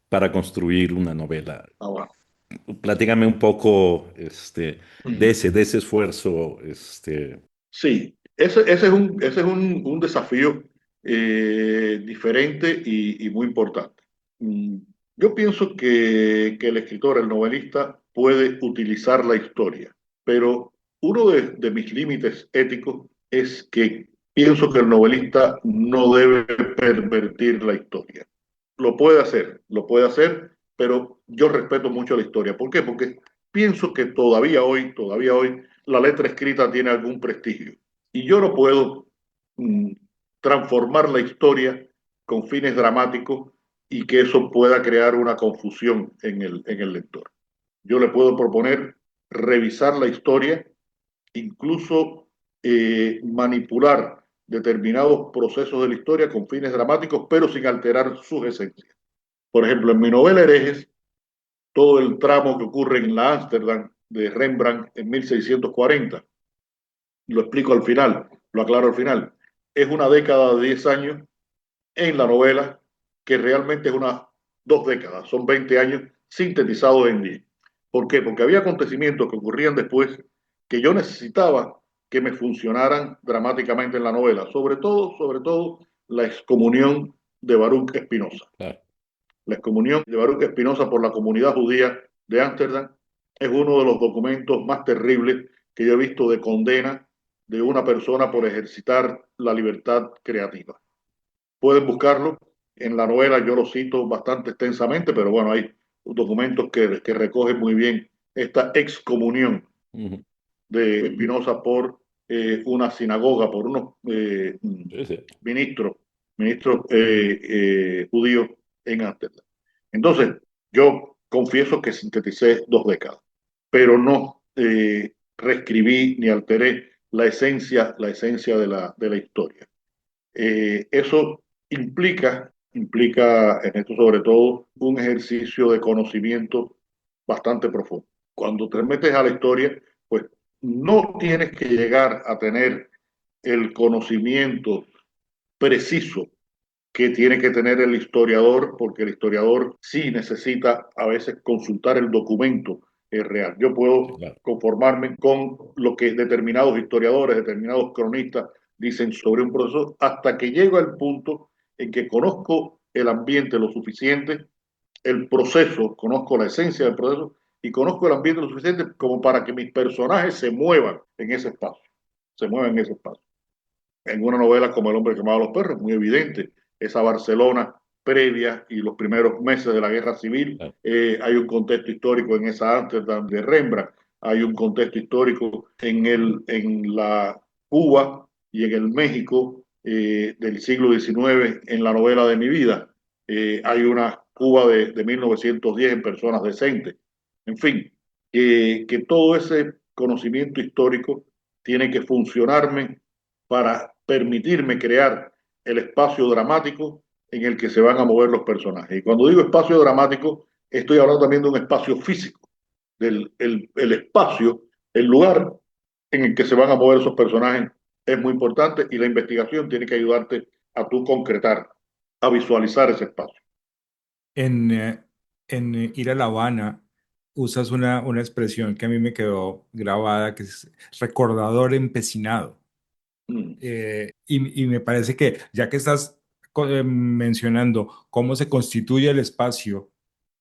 Speaker 1: para construir una novela.
Speaker 3: Ahora,
Speaker 1: Platícame un poco, de ese esfuerzo,
Speaker 3: sí, ese es un desafío diferente y muy importante. Mm, Yo pienso que el escritor, el novelista, puede utilizar la historia, pero uno de mis límites éticos es que pienso que el novelista no debe pervertir la historia. Lo puede hacer, pero yo respeto mucho la historia. ¿Por qué? Porque pienso que todavía hoy, la letra escrita tiene algún prestigio. Y yo no puedo mm, transformar la historia con fines dramáticos y que eso pueda crear una confusión en el lector. Yo le puedo proponer revisar la historia, incluso manipular determinados procesos de la historia con fines dramáticos, pero sin alterar sus esencias. Por ejemplo, en mi novela Herejes, todo el tramo que ocurre en la Ámsterdam de Rembrandt en 1640, lo explico al final, lo aclaro al final, es una década de 10 años en la novela que realmente es unas 2 décadas, son 20 años sintetizados en 10. ¿Por qué? Porque había acontecimientos que ocurrían después que yo necesitaba que me funcionaran dramáticamente en la novela, sobre todo, la excomunión de Baruch Spinoza.
Speaker 1: Claro.
Speaker 3: La excomunión de Baruch Spinoza por la comunidad judía de Ámsterdam es uno de los documentos más terribles que yo he visto de condena de una persona por ejercitar la libertad creativa. Pueden buscarlo. En la novela yo lo cito bastante extensamente, pero bueno, hay documentos que recogen muy bien esta excomunión
Speaker 1: Ujú.
Speaker 3: de Spinoza por una sinagoga, por unos
Speaker 1: Sí, sí.
Speaker 3: ministros, judíos en Ámsterdam. Entonces, yo confieso que sinteticé 2 décadas, pero no reescribí ni alteré la esencia de la historia. Eso implica en esto sobre todo un ejercicio de conocimiento bastante profundo. Cuando te metes a la historia, pues no tienes que llegar a tener el conocimiento preciso que tiene que tener el historiador, porque el historiador sí necesita a veces consultar el documento real. Yo
Speaker 1: Sí,
Speaker 3: puedo
Speaker 1: claro.
Speaker 3: conformarme con lo que determinados historiadores, determinados cronistas dicen sobre un proceso, hasta que llego al punto en que conozco el ambiente lo suficiente, el proceso, conozco la esencia del proceso y conozco el ambiente lo suficiente como para que mis personajes se muevan en ese espacio, se muevan en ese espacio. En una novela como El hombre que amaba a los perros, muy evidente esa Barcelona previa y los primeros meses de la guerra civil.
Speaker 1: Claro.
Speaker 3: Hay un contexto histórico en esa Ámsterdam de Rembrandt, hay un contexto histórico en la Cuba y en el México del siglo XIX en la novela de mi vida. Hay una Cuba de 1910 en Personas Decentes. En fin, que todo ese conocimiento histórico tiene que funcionarme para permitirme crear el espacio dramático en el que se van a mover los personajes. Y cuando digo espacio dramático, estoy hablando también de un espacio físico, el espacio, el lugar en el que se van a mover esos personajes es muy importante y la investigación tiene que ayudarte a tú concretar, a visualizar ese espacio.
Speaker 2: En, Ir a La Habana usas una expresión que a mí me quedó grabada, que es recordador empecinado.
Speaker 3: Mm,
Speaker 2: Y me parece que ya que estás mencionando cómo se constituye el espacio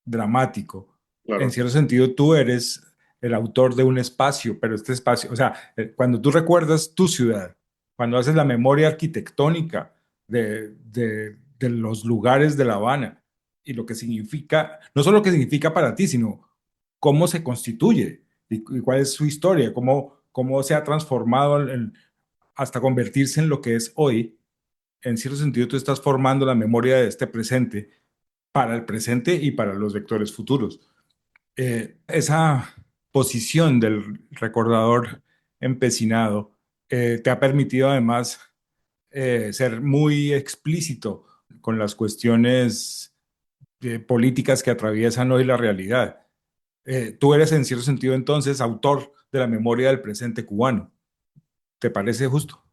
Speaker 2: dramático, en
Speaker 3: claro,
Speaker 2: cierto sentido tú eres el autor de un espacio, pero este espacio, o sea, cuando tú recuerdas tu ciudad, cuando haces la memoria arquitectónica de los lugares de La Habana y lo que significa, no solo lo que significa para ti, sino cómo se constituye y cuál es su historia, cómo se ha transformado hasta convertirse en lo que es hoy. En cierto sentido, tú estás formando la memoria de este presente para el presente y para los vectores futuros. Esa posición del recordador empecinado te ha permitido además ser muy explícito con las cuestiones políticas que atraviesan hoy la realidad. Tú eres en cierto sentido entonces autor de la memoria del presente cubano. ¿Te parece justo?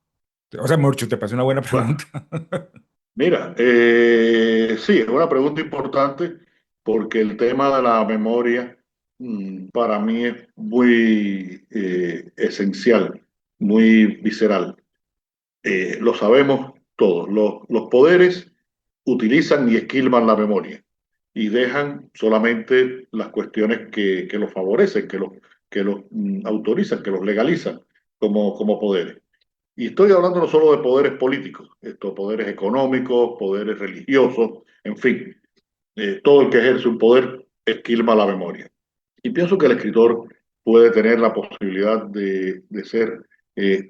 Speaker 2: O sea, Morcho, te parece una buena
Speaker 3: bueno,
Speaker 2: pregunta.
Speaker 3: mira, sí, es una pregunta importante porque el tema de la memoria para mí es muy esencial, muy visceral. Lo sabemos todos. Los poderes utilizan y esquilman la memoria y dejan solamente las cuestiones que los favorecen, que los autorizan, que los legalizan como poderes. Y estoy hablando no solo de poderes políticos, estos poderes económicos, poderes religiosos, en fin, todo el que ejerce un poder esquilma la memoria. Y pienso que el escritor puede tener la posibilidad de ser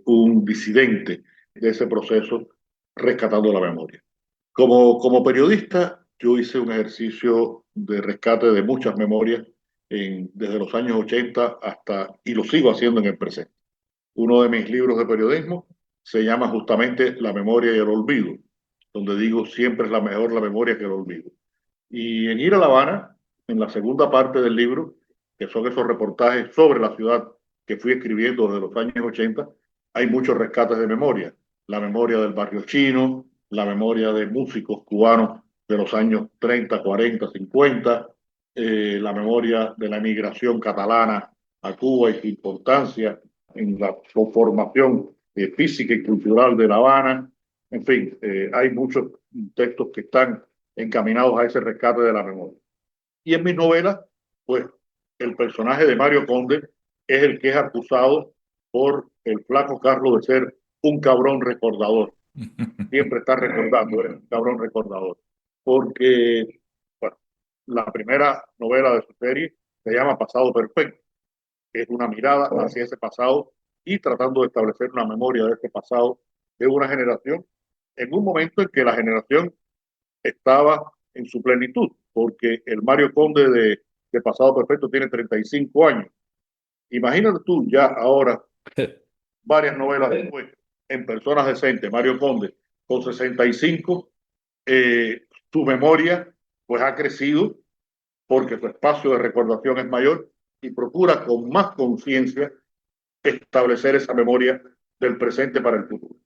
Speaker 3: un disidente de ese proceso, rescatando la memoria. Como periodista, yo hice un ejercicio de rescate de muchas memorias desde los años 80 hasta, y lo sigo haciendo en el presente. Uno de mis libros de periodismo se llama justamente La memoria y el olvido, donde digo siempre es la mejor la memoria que el olvido. Y en Ir a La Habana, en la segunda parte del libro, que son esos reportajes sobre la ciudad que fui escribiendo desde los años 80, hay muchos rescates de memoria. La memoria del barrio chino, la memoria de músicos cubanos de los años 30, 40, 50, la memoria de la emigración catalana a Cuba y su importancia, en la formación física y cultural de La Habana. En fin, hay muchos textos que están encaminados a ese rescate de la memoria. Y en mis novelas, pues el personaje de Mario Conde es el que es acusado por el flaco Carlos de ser un cabrón recordador. Siempre está recordando, es un cabrón recordador. Porque, bueno, la primera novela de su serie se llama Pasado Perfecto. Es una mirada hacia ese pasado y tratando de establecer una memoria de ese pasado de una generación en un momento en que la generación estaba en su plenitud, porque el Mario Conde de Pasado Perfecto tiene 35 años. Imagínate tú ya ahora, varias novelas después, en Personas Decentes, Mario Conde con 65, su memoria pues ha crecido porque su espacio de recordación es mayor y procura con más conciencia establecer esa memoria del presente para el futuro.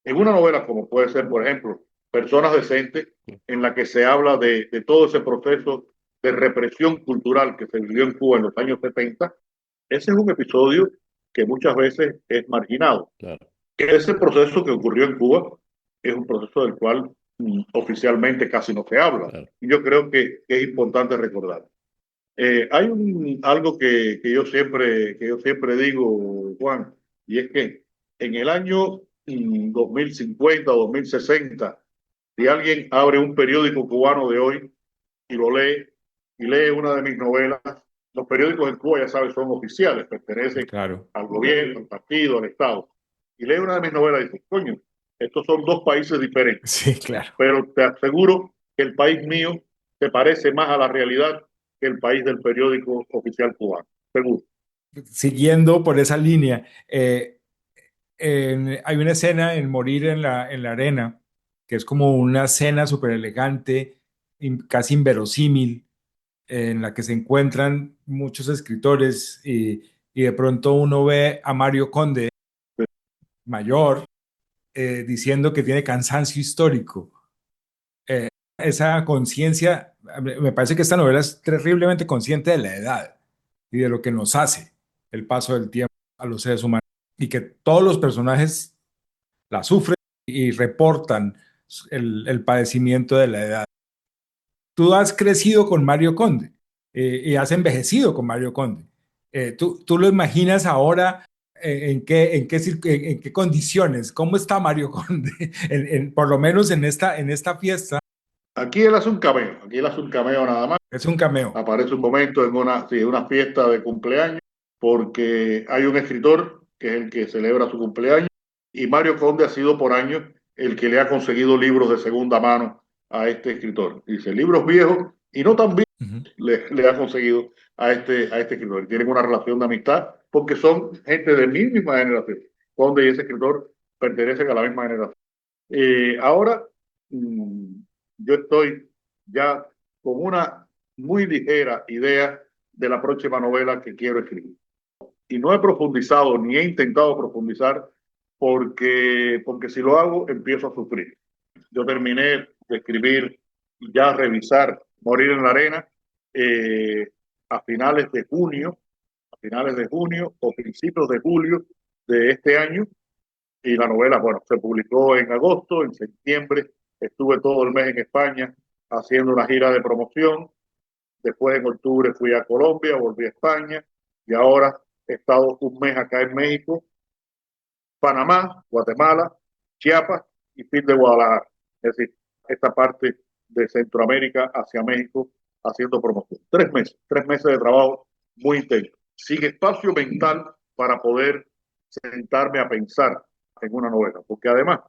Speaker 3: En una novela como puede ser, por ejemplo, Personas Decentes, en la que se habla de todo ese proceso de represión cultural que se vivió en Cuba en los años 70, ese es un episodio que muchas veces es marginado.
Speaker 1: Claro,
Speaker 3: Ese proceso que ocurrió en Cuba es un proceso del cual oficialmente casi no se habla.
Speaker 1: claro.
Speaker 3: Y yo creo que es importante recordar. Hay algo que yo siempre digo, Juan, y es que en el año 2050 o 2060, si alguien abre un periódico cubano de hoy y lo lee, y lee una de mis novelas, los periódicos en Cuba, ya sabes, son oficiales, pertenecen
Speaker 2: Claro.
Speaker 3: al gobierno, al partido, al Estado. Y lee una de mis novelas y dice, coño, estos son dos países diferentes,
Speaker 2: Sí, claro.
Speaker 3: pero te aseguro que el país mío se parece más a la realidad que el país del periódico oficial cubano. Seguro.
Speaker 2: Siguiendo por esa línea, hay una escena en Morir en la arena, que es como una escena súper elegante, casi inverosímil, en la que se encuentran muchos escritores y de pronto uno ve a Mario Conde, mayor, diciendo que tiene cansancio histórico. Esa conciencia, me parece que esta novela es terriblemente consciente de la edad y de lo que nos hace el paso del tiempo a los seres humanos y que todos los personajes la sufren y reportan el padecimiento de la edad. Tú has crecido con Mario Conde y has envejecido con Mario Conde. ¿Tú lo imaginas ahora en qué condiciones? ¿Cómo está Mario Conde? Por lo menos en esta fiesta.
Speaker 3: Aquí él hace un cameo, aquí él hace un cameo nada más.
Speaker 2: Es un cameo.
Speaker 3: Aparece un momento en una fiesta de cumpleaños, porque hay un escritor que es el que celebra su cumpleaños, y Mario Conde ha sido por años el que le ha conseguido libros de segunda mano a este escritor. Dice, libros viejos y no tan viejos
Speaker 2: Ujú.
Speaker 3: le ha conseguido a este escritor. Tienen una relación de amistad porque son gente de mi misma generación. Conde y ese escritor pertenecen a la misma generación. Ahora, mmm, yo estoy ya con una muy ligera idea de la próxima novela que quiero escribir. Y no he profundizado ni he intentado profundizar porque si lo hago empiezo a sufrir. Yo terminé de escribir y ya revisar Morir en la Arena eh, a a finales de junio o principios de julio de este año. Y la novela, bueno, se publicó en agosto, en septiembre estuve todo el mes en España haciendo una gira de promoción. Después en octubre fui a Colombia, volví a España y ahora he estado un mes acá en México, Panamá, Guatemala, Chiapas y fin de Guadalajara. Es decir, esta parte de Centroamérica hacia México haciendo promoción. 3 meses de trabajo muy intenso. Sin espacio mental para poder sentarme a pensar en una novela, porque además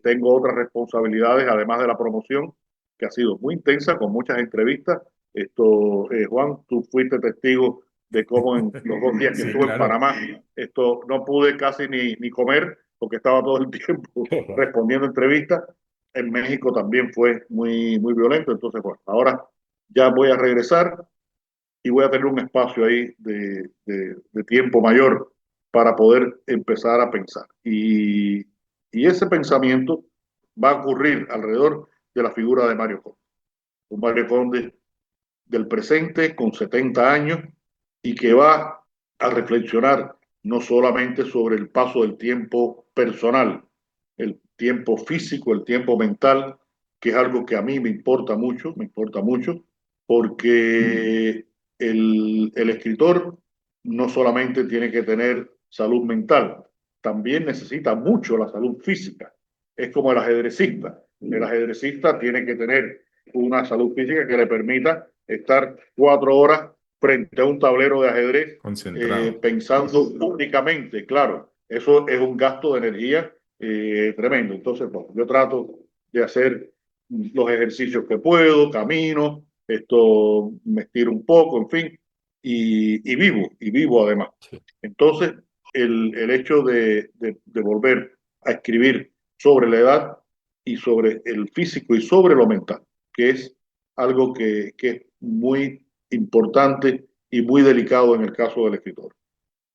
Speaker 3: tengo otras responsabilidades, además de la promoción, que ha sido muy intensa, con muchas entrevistas. Juan, tú fuiste testigo de cómo en los 2 días que
Speaker 2: Sí,
Speaker 3: estuve en
Speaker 2: claro.
Speaker 3: Panamá, no pude casi ni comer porque estaba todo el tiempo respondiendo entrevistas. En México también fue muy violento. Entonces, bueno, ahora ya voy a regresar y voy a tener un espacio ahí de tiempo mayor para poder empezar a pensar. Y ese pensamiento va a ocurrir alrededor de la figura de Mario Conde. Un Mario Conde del presente con 70 años y que va a reflexionar no solamente sobre el paso del tiempo personal, el tiempo físico, el tiempo mental, que es algo que a mí me importa mucho, porque el escritor no solamente tiene que tener salud mental, también necesita mucho la salud física. Es como el ajedrecista. El ajedrecista tiene que tener una salud física que le permita estar 4 horas frente a un tablero de ajedrez
Speaker 2: Concentrado.
Speaker 3: pensando únicamente, claro, eso es un gasto de energía tremendo. Entonces, bueno, yo trato de hacer los ejercicios que puedo, camino, me estiro un poco, en fin, y vivo además. Entonces, el hecho de volver a escribir sobre la edad y sobre el físico y sobre lo mental, que es algo que es muy importante y muy delicado en el caso del escritor,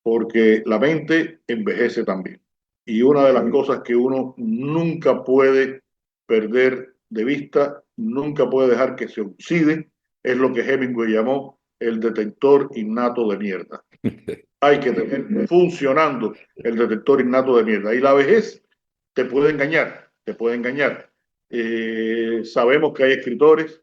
Speaker 3: porque la mente envejece también. Y una de las cosas que uno nunca puede perder de vista, nunca puede dejar que se oxide, es lo que Hemingway llamó el detector innato de mierda. Hay que tener funcionando el detector innato de mierda. Y la vejez te puede engañar, te puede engañar. Sabemos que hay escritores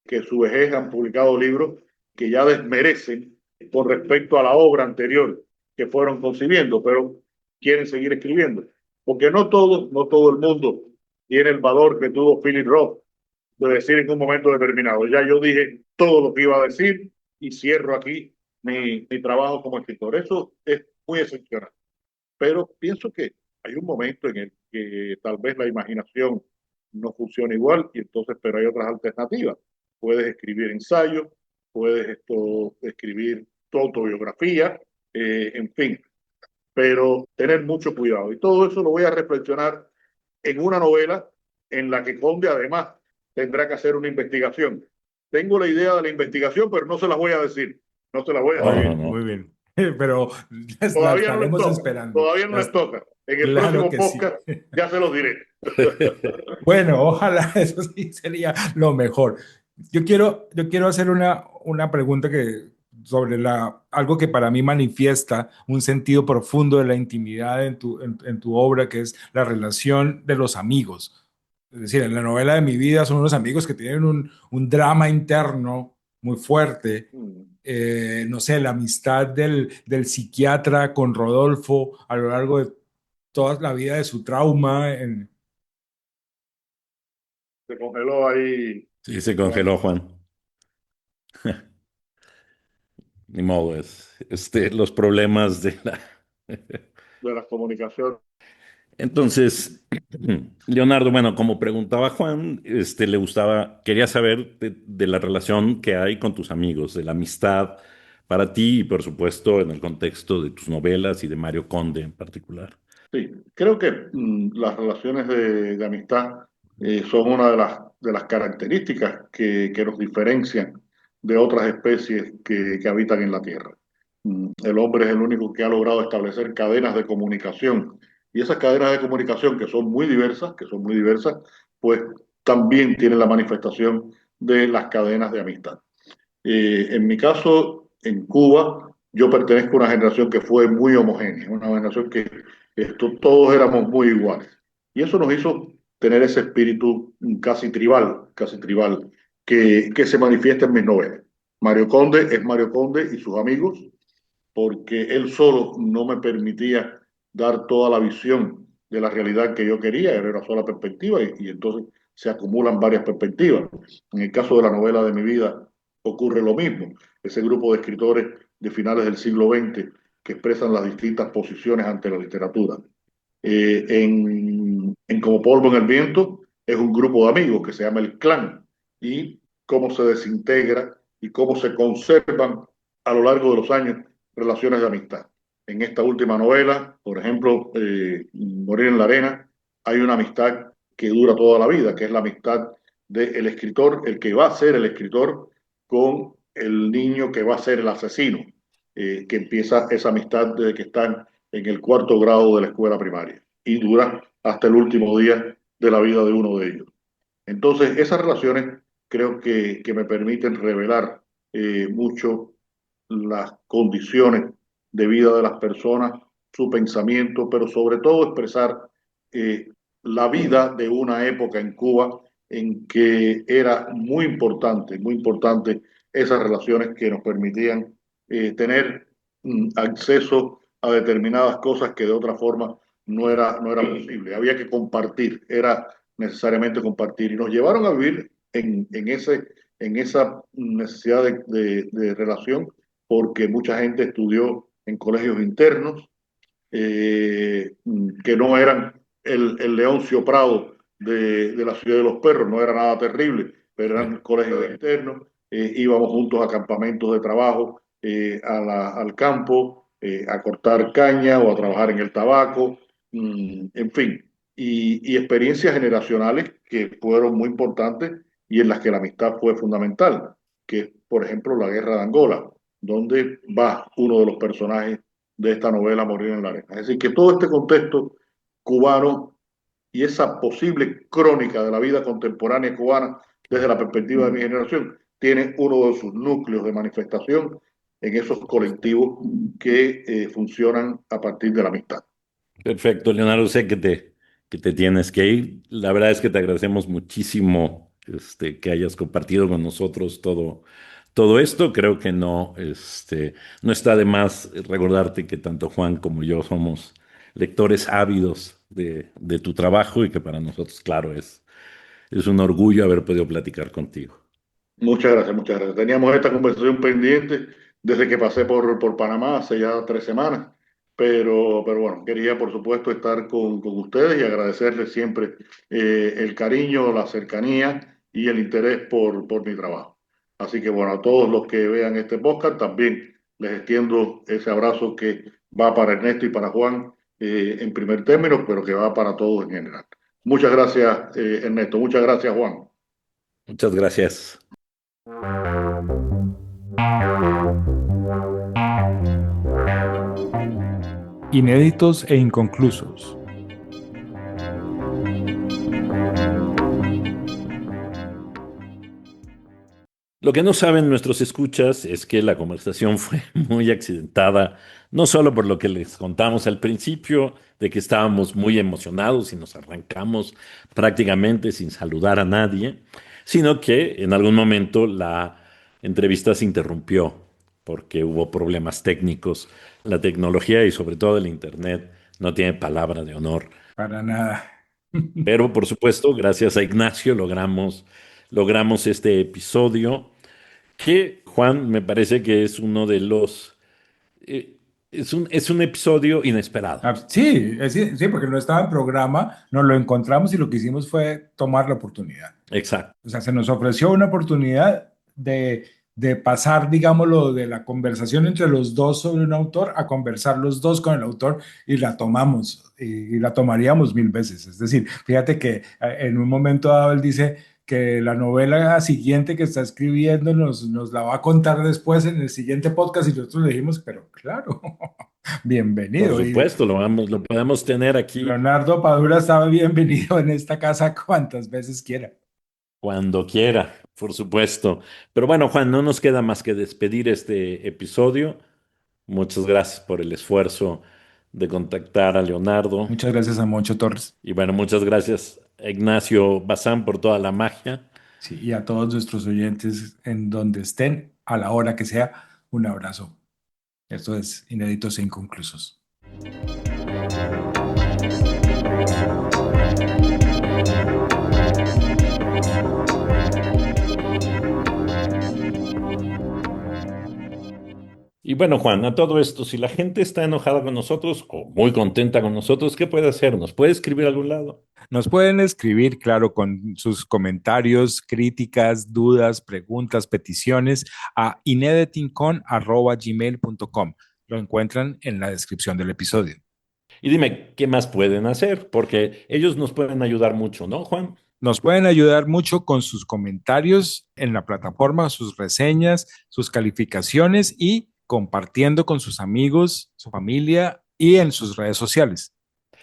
Speaker 3: que en su vejez han publicado libros que ya desmerecen con respecto a la obra anterior que fueron concibiendo, pero quieren seguir escribiendo. Porque no todo el mundo tiene el valor que tuvo Philip Roth de decir en un momento determinado. Ya yo dije todo lo que iba a decir y cierro aquí mi trabajo como escritor. Eso es muy excepcional. Pero pienso que hay un momento en el que tal vez la imaginación no funciona igual y entonces, pero hay otras alternativas. Puedes escribir ensayos, puedes escribir tu autobiografía, en fin, pero tener mucho cuidado. Y todo eso lo voy a reflexionar en una novela en la que Conde además tendrá que hacer una investigación. Tengo la idea de la investigación, pero no se las voy a decir. No se las voy a
Speaker 2: Muy
Speaker 1: No,
Speaker 3: decir.
Speaker 1: no,
Speaker 2: bien,
Speaker 1: no.
Speaker 2: muy bien. Pero la
Speaker 3: Todavía no les
Speaker 2: estaremos
Speaker 3: toca.
Speaker 2: esperando.
Speaker 3: Todavía no les toca. En el
Speaker 2: Claro
Speaker 3: próximo
Speaker 2: que sí.
Speaker 3: podcast ya se los diré.
Speaker 2: Bueno, ojalá eso sí sería lo mejor. Yo quiero hacer una pregunta sobre algo que para mí manifiesta un sentido profundo de la intimidad en tu obra, que es la relación de los amigos. Es decir, en la novela de mi vida son unos amigos que tienen un drama interno muy fuerte. No sé, la amistad del psiquiatra con Rodolfo a lo largo de toda la vida de su trauma.
Speaker 3: Se congeló ahí,
Speaker 1: Sí, se
Speaker 3: Juan,
Speaker 1: congeló Juan. Ni modo, los problemas de la...
Speaker 3: de las comunicaciones.
Speaker 1: Entonces, Leonardo, bueno, como preguntaba Juan, le gustaba, quería saber de la relación que hay con tus amigos, de la amistad para ti y, por supuesto, en el contexto de tus novelas y de Mario Conde en particular.
Speaker 3: Sí, creo que las relaciones de amistad son una de las características que nos diferencian de otras especies que habitan en la Tierra. El hombre es el único que ha logrado establecer cadenas de comunicación y esas cadenas de comunicación que son muy diversas, pues también tienen la manifestación de las cadenas de amistad. En mi caso, en Cuba, yo pertenezco a una generación que fue muy homogénea, una generación que todos éramos muy iguales. Y eso nos hizo tener ese espíritu casi tribal, que se manifiesta en mis novelas. Mario Conde es Mario Conde y sus amigos, porque él solo no me permitía dar toda la visión de la realidad que yo quería, era una sola perspectiva y entonces se acumulan varias perspectivas. En el caso de la novela de mi vida ocurre lo mismo, ese grupo de escritores de finales del siglo XX que expresan las distintas posiciones ante la literatura. En Como polvo en el viento es un grupo de amigos que se llama el clan y cómo se desintegra y cómo se conservan a lo largo de los años relaciones de amistad. En esta última novela, por ejemplo, Morir en la arena, hay una amistad que dura toda la vida, que es la amistad del escritor, el que va a ser el escritor, con el niño que va a ser el asesino, que empieza esa amistad desde que están en el 4º grado de la escuela primaria y dura hasta el último día de la vida de uno de ellos. Entonces, esas relaciones creo que me permiten revelar mucho las condiciones de vida de las personas su pensamiento, pero sobre todo expresar eh, la vida de una época en Cuba en que era muy importante esas relaciones que nos permitían tener acceso a determinadas cosas que de otra forma no era posible. Había que compartir, era necesariamente compartir. Y nos llevaron a vivir en esa necesidad de relación porque mucha gente estudió en colegios internos que no eran el Leoncio Prado de la ciudad de los perros, no era nada terrible, pero eran colegios internos, íbamos juntos a campamentos de trabajo, al campo, a cortar caña o a trabajar en el tabaco, en fin, y experiencias generacionales que fueron muy importantes y en las que la amistad fue fundamental, que por ejemplo la guerra de Angola, donde va uno de los personajes de esta novela Morir en la Arena. Es decir, que todo este contexto cubano y esa posible crónica de la vida contemporánea cubana desde la perspectiva de mi generación tiene uno de sus núcleos de manifestación en esos colectivos que funcionan a partir de la amistad.
Speaker 1: Perfecto, Leonardo, sé que te tienes que ir. La verdad es que te agradecemos muchísimo que hayas compartido con nosotros todo esto. Creo que no está de más recordarte que tanto Juan como yo somos lectores ávidos de tu trabajo y que para nosotros, claro, es un orgullo haber podido platicar contigo.
Speaker 3: Muchas gracias, muchas gracias. Teníamos esta conversación pendiente desde que pasé por Panamá hace ya 3 semanas, pero bueno, quería por supuesto estar con ustedes y agradecerles siempre el cariño, la cercanía y el interés por mi trabajo. Así que bueno, a todos los que vean este podcast también les extiendo ese abrazo que va para Ernesto y para Juan en primer término, pero que va para todos en general. Muchas gracias, Ernesto. Muchas gracias, Juan.
Speaker 1: Muchas gracias.
Speaker 2: Inéditos e inconclusos.
Speaker 1: Lo que no saben nuestros escuchas es que la conversación fue muy accidentada, no solo por lo que les contamos al principio, de que estábamos muy emocionados y nos arrancamos prácticamente sin saludar a nadie, sino que en algún momento la entrevista se interrumpió porque hubo problemas técnicos. La tecnología y sobre todo el Internet no tiene palabra de honor.
Speaker 2: Para nada.
Speaker 1: Pero por supuesto, gracias a Ignacio logramos este episodio que, Juan, me parece que es uno de los... es un episodio inesperado.
Speaker 2: Sí, sí, sí, porque no estaba en programa, nos lo encontramos y lo que hicimos fue tomar la oportunidad.
Speaker 1: Exacto.
Speaker 2: O sea, se nos ofreció una oportunidad de pasar, digámoslo, de la conversación entre los dos sobre un autor a conversar los dos con el autor y la tomamos y la tomaríamos 1000 veces. Es decir, fíjate que en un momento dado él dice que la novela siguiente que está escribiendo nos la va a contar después en el siguiente podcast y nosotros le dijimos, pero claro,
Speaker 1: Por
Speaker 2: bienvenido. Y
Speaker 1: supuesto, lo podemos tener aquí
Speaker 2: Leonardo Padura estaba bienvenido en esta casa cuantas veces quiera.
Speaker 1: cuando quiera, por supuesto. Pero bueno, Juan, no nos queda más que despedir este episodio. Muchas gracias por el esfuerzo de contactar a Leonardo.
Speaker 2: Muchas gracias a Moncho Torres.
Speaker 1: Y bueno, muchas gracias a Ignacio Bazán por toda la magia.
Speaker 2: Sí, y a todos nuestros oyentes en donde estén, a la hora que sea, un abrazo. Esto es Inéditos e Inconclusos.
Speaker 1: Y bueno, Juan, a todo esto, si la gente está enojada con nosotros o muy contenta con nosotros, ¿qué puede hacer? ¿Nos puede escribir a algún lado?
Speaker 2: Nos pueden escribir, claro, con sus comentarios, críticas, dudas, preguntas, peticiones a ineditingcon@gmail.com. Lo encuentran en la descripción del episodio.
Speaker 1: Y dime, ¿qué más pueden hacer? Porque ellos nos pueden ayudar mucho, ¿no, Juan?
Speaker 2: Nos pueden ayudar mucho con sus comentarios en la plataforma, sus reseñas, sus calificaciones y compartiendo con sus amigos, su familia y en sus redes sociales.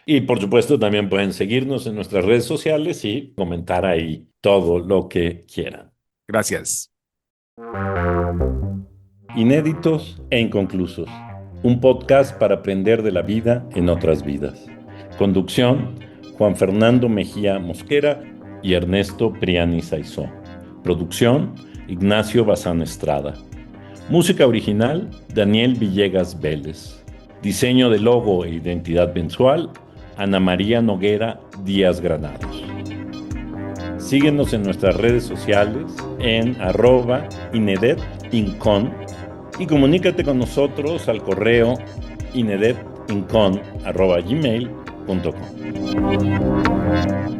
Speaker 1: Y por supuesto, también pueden seguirnos en nuestras redes sociales y comentar ahí todo lo que quieran.
Speaker 2: Gracias.
Speaker 1: Inéditos e inconclusos. un podcast para aprender de la vida en otras vidas. Conducción, Juan Fernando Mejía Mosquera y Ernesto Priani Saizó. Producción, Ignacio Bazán Estrada. Música original, Daniel Villegas Vélez. Diseño de logo e identidad visual, Ana María Noguera Díaz Granados. Síguenos en nuestras redes sociales en @inedepincon y comunícate con nosotros al correo inedepincon@gmail.com.